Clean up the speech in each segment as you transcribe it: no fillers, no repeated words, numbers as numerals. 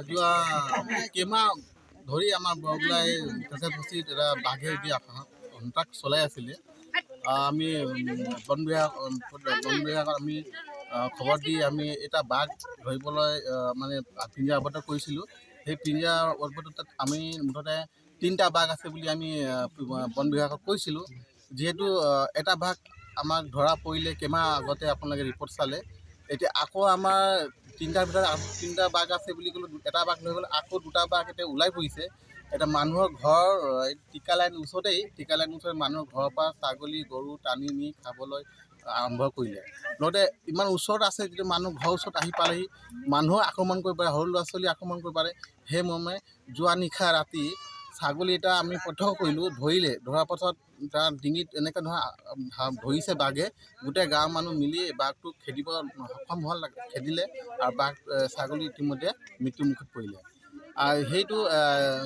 যোৱা কেইমাহ ধৰি আমাৰ বৰগোলাই কেঁচাবস্তিত এটা বাঘে এটি সন্ত্ৰাস চলাই আছিলে। আমি বন বিভাগত আমি খবৰ দি আমি এটা বাঘ ধৰিবলৈ মানে পিঞ্জৰা আবদ্ধ কৰিছিলোঁ। সেই পিঞ্জৰা আবদ্ধত আমি মুঠতে 3টা বাঘ আছে বুলি আমি বন বিভাগক কৈছিলোঁ। যিহেতু এটা বাঘ আমাক ধৰা পৰিলে কেইমাহ আগতে আপোনালোকে ৰিপৰ্ট চালে। এতিয়া আকৌ আমাৰ 3টাৰ ভিতৰত 3টা বাঘ আছে বুলি ক'লোঁ, এটা বাঘ লৈ গ'লে আকৌ 2টা বাঘ এতিয়া ওলাই পৰিছে। এটা মানুহৰ ঘৰ টিকা লাইন ওচৰতে মানুহৰ ঘৰৰ পৰা ছাগলী গৰু টানি নি খাবলৈ আৰম্ভ কৰিলে। লগতে ইমান ওচৰত আছে যিটো মানুহ ঘৰৰ ওচৰত আহি পালেহি মানুহক আক্ৰমণ কৰিব পাৰে, সৰু ল'ৰা ছোৱালী আক্ৰমণ কৰিব পাৰে। সেই মৰ্মে যোৱা নিশা ৰাতি ছাগলী এটা আমি প্ৰত্যক্ষ কৰিলোঁ, ধৰাৰ পাছত তাৰ ডিঙিত এনেকৈ ধৰিছে বাঘে। গোটেই গাঁৱৰ মানুহ মিলি বাঘটোক খেদিব সক্ষম হ'ল, খেদিলে আৰু ছাগলী ইতিমধ্যে মৃত্যুমুখত পৰিলে। আৰু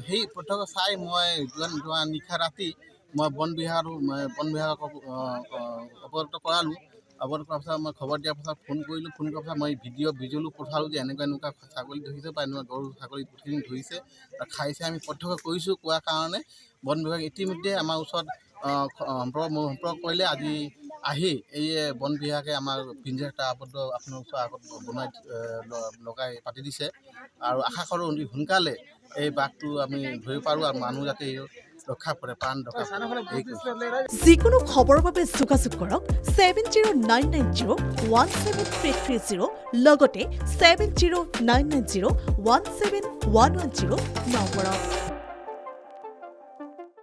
সেই প্ৰত্যক্ষ চাই মই যোৱা নিশা ৰাতি মই বন বিভাগক অৱগত কৰালোঁ। অৱগত কৰাৰ পাছত মই খবৰ দিয়াৰ পাছত ফোন কৰাৰ পাছত মই ভিডিঅ'লো পঠালোঁ যে এনেকুৱা ছাগলী ধৰিছে বা এনেকুৱা গৰু ছাগলী গোটেইখিনি ধৰিছে খাইছে। আমি প্ৰত্যক্ষ কৰিছোঁ কোৱাৰ কাৰণে বন বিভাগ ইতিমধ্যে আমাৰ ওচৰত সম্পৰ্ক কৰিলে। আজি আহি এই বন বিভাগে আমাৰ পিঞ্জৰা এটা আবদ্ধ আপোনাৰ ওচৰৰ আগত লগাই পাতি দিছে আৰু আশা কৰোঁ অতি সোনকালে এই বাঘটো আমি ধৰিব পাৰোঁ আৰু মানুহ যাতে ৰক্ষা পৰে, প্ৰাণ ৰক্ষা পৰে। যিকোনো খবৰৰ বাবে যোগাযোগ কৰক 7099017330 লগতে 7099017110 নম্বৰত।